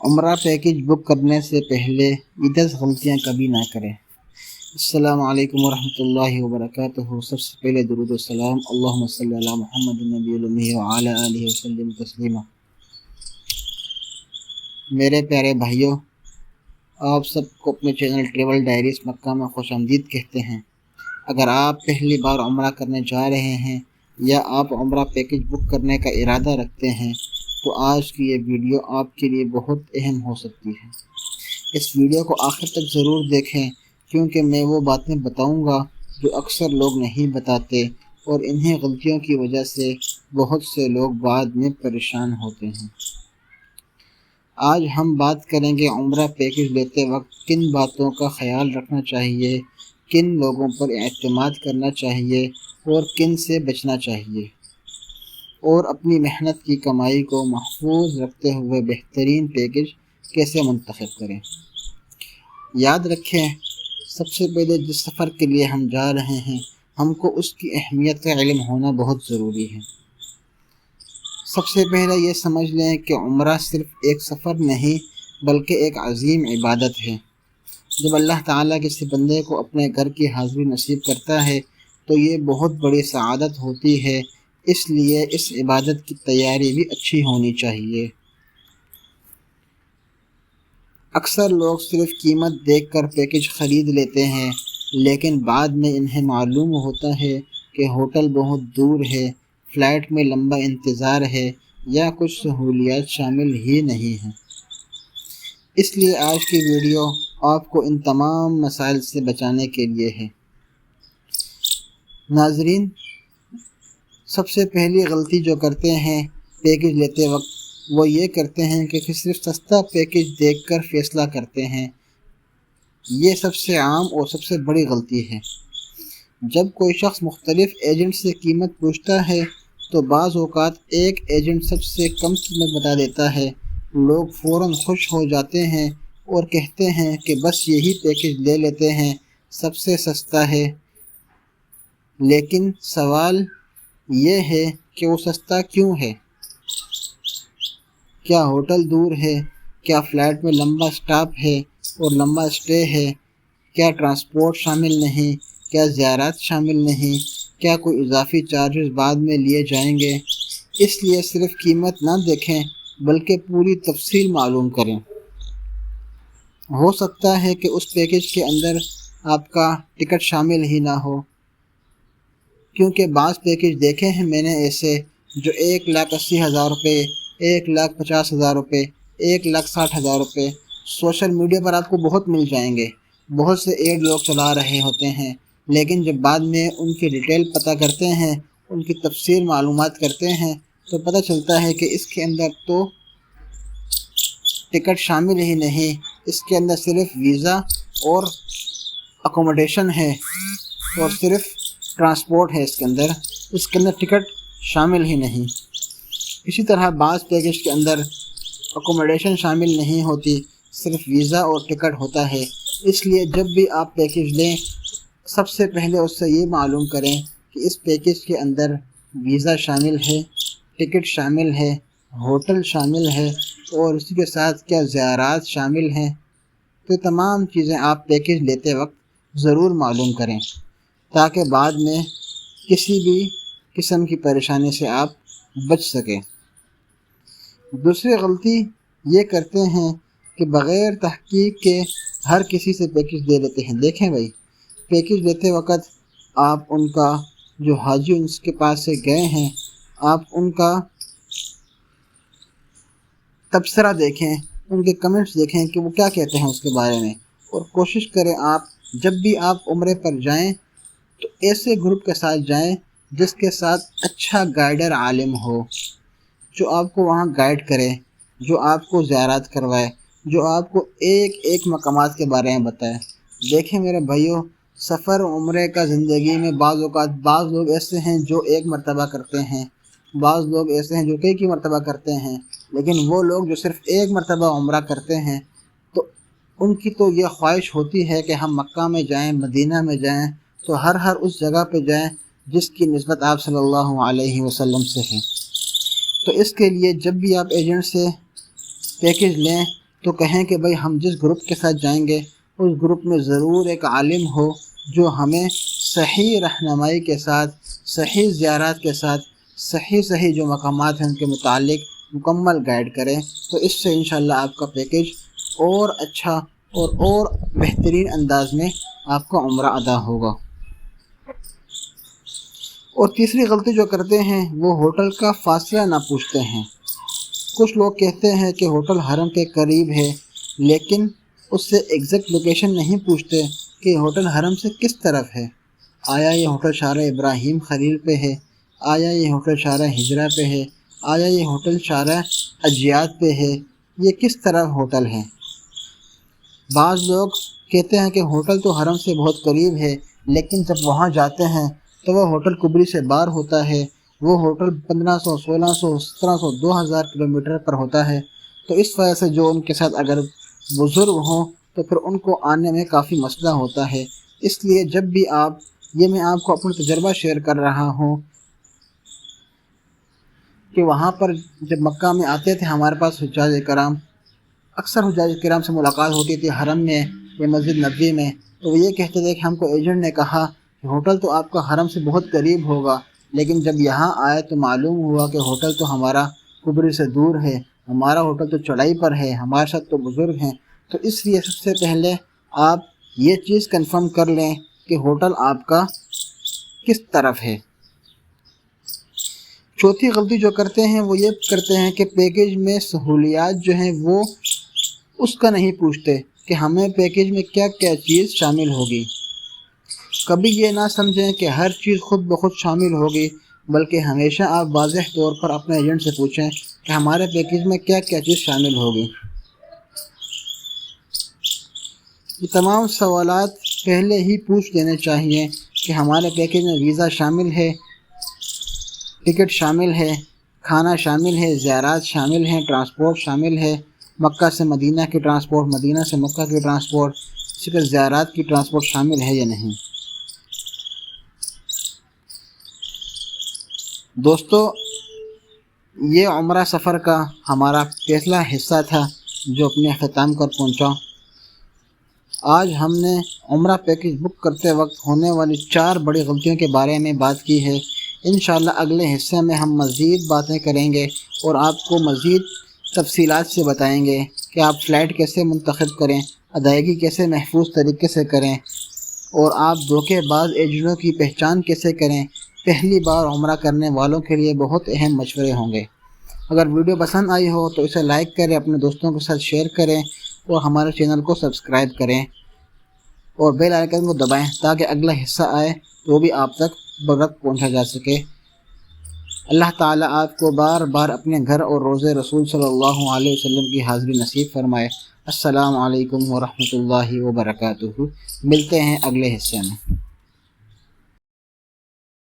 عمرہ پیکج بک کرنے سے پہلے یہ 10 غلطیاں کبھی نہ کریں۔ السلام علیکم ورحمۃ اللہ وبرکاتہ۔ سب سے پہلے درود و سلام اللہم صلی علی محمد النبی الامی وعلی آلہ وسلم تسلیما۔ میرے پیارے بھائیوں، آپ سب کو اپنے چینل ٹریول ڈائریز مکہ میں خوش آمدید کہتے ہیں۔ اگر آپ پہلی بار عمرہ کرنے جا رہے ہیں یا آپ عمرہ پیکج بک کرنے کا ارادہ رکھتے ہیں تو آج کی یہ ویڈیو آپ کے لیے بہت اہم ہو سکتی ہے۔ اس ویڈیو کو آخر تک ضرور دیکھیں کیونکہ میں وہ باتیں بتاؤں گا جو اکثر لوگ نہیں بتاتے اور انہیں غلطیوں کی وجہ سے بہت سے لوگ بعد میں پریشان ہوتے ہیں۔ آج ہم بات کریں گے عمرہ پیکج لیتے وقت کن باتوں کا خیال رکھنا چاہیے، کن لوگوں پر اعتماد کرنا چاہیے اور کن سے بچنا چاہیے، اور اپنی محنت کی کمائی کو محفوظ رکھتے ہوئے بہترین پیکج کیسے منتخب کریں۔ یاد رکھیں، سب سے پہلے جس سفر کے لیے ہم جا رہے ہیں ہم کو اس کی اہمیت کا علم ہونا بہت ضروری ہے۔ سب سے پہلے یہ سمجھ لیں کہ عمرہ صرف ایک سفر نہیں بلکہ ایک عظیم عبادت ہے۔ جب اللہ تعالیٰ کسی بندے کو اپنے گھر کی حاضری نصیب کرتا ہے تو یہ بہت بڑی سعادت ہوتی ہے، اس لیے اس عبادت کی تیاری بھی اچھی ہونی چاہیے۔ اکثر لوگ صرف قیمت دیکھ کر پیکج خرید لیتے ہیں لیکن بعد میں انہیں معلوم ہوتا ہے کہ ہوٹل بہت دور ہے، فلائٹ میں لمبا انتظار ہے یا کچھ سہولیات شامل ہی نہیں ہیں۔ اس لیے آج کی ویڈیو آپ کو ان تمام مسائل سے بچانے کے لیے ہے۔ ناظرین، سب سے پہلی غلطی جو کرتے ہیں پیکج لیتے وقت وہ یہ کرتے ہیں کہ صرف سستا پیکج دیکھ کر فیصلہ کرتے ہیں۔ یہ سب سے عام اور سب سے بڑی غلطی ہے۔ جب کوئی شخص مختلف ایجنٹ سے قیمت پوچھتا ہے تو بعض اوقات ایک ایجنٹ سب سے کم قیمت بتا دیتا ہے، لوگ فوراً خوش ہو جاتے ہیں اور کہتے ہیں کہ بس یہی پیکج لے لیتے ہیں، سب سے سستا ہے۔ لیکن سوال یہ ہے کہ وہ سستا کیوں ہے؟ کیا ہوٹل دور ہے؟ کیا فلائٹ میں لمبا اسٹاپ ہے اور لمبا اسٹے ہے؟ کیا ٹرانسپورٹ شامل نہیں؟ کیا زیارات شامل نہیں؟ کیا کوئی اضافی چارجز بعد میں لیے جائیں گے؟ اس لیے صرف قیمت نہ دیکھیں بلکہ پوری تفصیل معلوم کریں۔ ہو سکتا ہے کہ اس پیکج کے اندر آپ کا ٹکٹ شامل ہی نہ ہو، کیونکہ بعض پیکج دیکھے ہیں میں نے ایسے جو 1,80,000 روپے، 1,50,000 روپے، 1,60,000 روپے سوشل میڈیا پر آپ کو بہت مل جائیں گے، بہت سے ایڈ لوگ چلا رہے ہوتے ہیں، لیکن جب بعد میں ان کی ڈیٹیل پتہ کرتے ہیں، ان کی تفصیل معلومات کرتے ہیں تو پتہ چلتا ہے کہ اس کے اندر تو ٹکٹ شامل ہی نہیں، اس کے اندر صرف ویزا اور اکوموڈیشن ہے اور صرف ٹرانسپورٹ ہے، اس کے اندر ٹکٹ شامل ہی نہیں۔ اسی طرح بعض پیکج کے اندر اکوموڈیشن شامل نہیں ہوتی، صرف ویزا اور ٹکٹ ہوتا ہے۔ اس لیے جب بھی آپ پیکج لیں سب سے پہلے اس سے یہ معلوم کریں کہ اس پیکج کے اندر ویزا شامل ہے، ٹکٹ شامل ہے، ہوٹل شامل ہے اور اسی کے ساتھ کیا زیارات شامل ہیں۔ تو تمام چیزیں آپ پیکج لیتے وقت ضرور معلوم کریں تاکہ بعد میں کسی بھی قسم کی پریشانی سے آپ بچ سکیں۔ دوسری غلطی یہ کرتے ہیں کہ بغیر تحقیق کے ہر کسی سے پیکج لے لیتے ہیں۔ دیکھیں بھائی، پیکج لیتے وقت آپ ان کا جو حاجی ان کے پاس سے گئے ہیں آپ ان کا تبصرہ دیکھیں، ان کے کمنٹس دیکھیں کہ وہ کیا کہتے ہیں اس کے بارے میں، اور کوشش کریں آپ جب بھی آپ عمرے پر جائیں تو ایسے گروپ کے ساتھ جائیں جس کے ساتھ اچھا گائیڈر عالم ہو، جو آپ کو وہاں گائیڈ کرے، جو آپ کو زیارات کروائے، جو آپ کو ایک ایک مقامات کے بارے میں بتائے۔ دیکھیں میرے بھائیوں، سفر عمرے کا زندگی میں بعض اوقات بعض لوگ ایسے ہیں جو ایک مرتبہ کرتے ہیں، بعض لوگ ایسے ہیں جو کئی مرتبہ کرتے ہیں، لیکن وہ لوگ جو صرف ایک مرتبہ عمرہ کرتے ہیں تو ان کی تو یہ خواہش ہوتی ہے کہ ہم مکہ میں جائیں، مدینہ میں جائیں، تو ہر اس جگہ پہ جائیں جس کی نسبت آپ صلی اللہ علیہ وسلم سے ہے۔ تو اس کے لیے جب بھی آپ ایجنٹ سے پیکج لیں تو کہیں کہ بھائی ہم جس گروپ کے ساتھ جائیں گے اس گروپ میں ضرور ایک عالم ہو جو ہمیں صحیح رہنمائی کے ساتھ، صحیح زیارات کے ساتھ، صحیح جو مقامات ہیں ان کے متعلق مکمل گائیڈ کریں، تو اس سے انشاءاللہ آپ کا پیکیج اور اچھا اور بہترین انداز میں آپ کا عمرہ ادا ہوگا۔ اور تیسری غلطی جو کرتے ہیں وہ ہوٹل کا فاصلہ نہ پوچھتے ہیں۔ کچھ لوگ کہتے ہیں کہ ہوٹل حرم کے قریب ہے، لیکن اس سے ایگزیکٹ لوکیشن نہیں پوچھتے کہ ہوٹل حرم سے کس طرف ہے۔ آیا یہ ہوٹل شارع ابراہیم خلیل پہ ہے؟ آیا یہ ہوٹل شارع ہجرہ پہ ہے؟ آیا یہ ہوٹل شارع اجیاد پہ ہے؟ یہ کس طرف ہوٹل ہے؟ بعض لوگ کہتے ہیں کہ ہوٹل تو حرم سے بہت قریب ہے، لیکن جب وہاں جاتے ہیں تو وہ ہوٹل کبری سے باہر ہوتا ہے، وہ ہوٹل 1500، 1600، 1700، 2000 کلومیٹر پر ہوتا ہے۔ تو اس وجہ سے جو ان کے ساتھ اگر بزرگ ہوں تو پھر ان کو آنے میں کافی مسئلہ ہوتا ہے۔ اس لیے جب بھی میں آپ کو اپنا تجربہ شیئر کر رہا ہوں کہ وہاں پر جب مکہ میں آتے تھے ہمارے پاس حجاج کرام، اکثر حجاج کرام سے ملاقات ہوتی تھی حرم میں یا مسجد نبوی میں، تو وہ یہ کہتے تھے کہ ہم کو ایجنٹ نے کہا کہ ہوٹل تو آپ کا حرم سے بہت قریب ہوگا، لیکن جب یہاں آئے تو معلوم ہوا کہ ہوٹل تو ہمارا کبری سے دور ہے، ہمارا ہوٹل تو چڑھائی پر ہے، ہمارے ساتھ تو بزرگ ہیں۔ تو اس لیے سب سے پہلے آپ یہ چیز کنفرم کر لیں کہ ہوٹل آپ کا کس طرف ہے۔ چوتھی غلطی جو کرتے ہیں وہ یہ کرتے ہیں کہ پیکیج میں سہولیات جو ہیں وہ اس کا نہیں پوچھتے کہ ہمیں پیکیج میں کیا کیا چیز شامل ہوگی۔ کبھی یہ نہ سمجھیں کہ ہر چیز خود بخود شامل ہوگی، بلکہ ہمیشہ آپ واضح طور پر اپنے ایجنٹ سے پوچھیں کہ ہمارے پیکیج میں کیا کیا چیز شامل ہوگی۔ یہ تمام سوالات پہلے ہی پوچھ لینے چاہیے کہ ہمارے پیکیج میں ویزا شامل ہے، ٹکٹ شامل ہے، کھانا شامل ہے، زیارات شامل ہیں، ٹرانسپورٹ شامل ہے، مکہ سے مدینہ کی ٹرانسپورٹ، مدینہ سے مکہ کی ٹرانسپورٹ، اسی طرح زیارات کی ٹرانسپورٹ شامل ہے یا نہیں۔ دوستو، یہ عمرہ سفر کا ہمارا پہلا حصہ تھا جو اپنے اختتام پر پہنچا۔ آج ہم نے عمرہ پیکیج بک کرتے وقت ہونے والی 4 بڑی غلطیوں کے بارے میں بات کی ہے۔ انشاءاللہ اگلے حصے میں ہم مزید باتیں کریں گے اور آپ کو مزید تفصیلات سے بتائیں گے کہ آپ فلائٹ کیسے منتخب کریں، ادائیگی کیسے محفوظ طریقے سے کریں، اور آپ دھوکے باز ایجنٹوں کی پہچان کیسے کریں۔ پہلی بار عمرہ کرنے والوں کے لیے بہت اہم مشورے ہوں گے۔ اگر ویڈیو پسند آئی ہو تو اسے لائک کریں، اپنے دوستوں کے ساتھ شیئر کریں اور ہمارے چینل کو سبسکرائب کریں اور بیل آئیکن کو دبائیں تاکہ اگلا حصہ آئے تو بھی آپ تک بوقت پہنچا جا سکے۔ اللہ تعالیٰ آپ کو بار بار اپنے گھر اور روضہ رسول صلی اللہ علیہ وسلم کی حاضری نصیب فرمائے۔ السلام علیکم ورحمۃ اللہ وبرکاتہ۔ ملتے ہیں اگلے حصے میں۔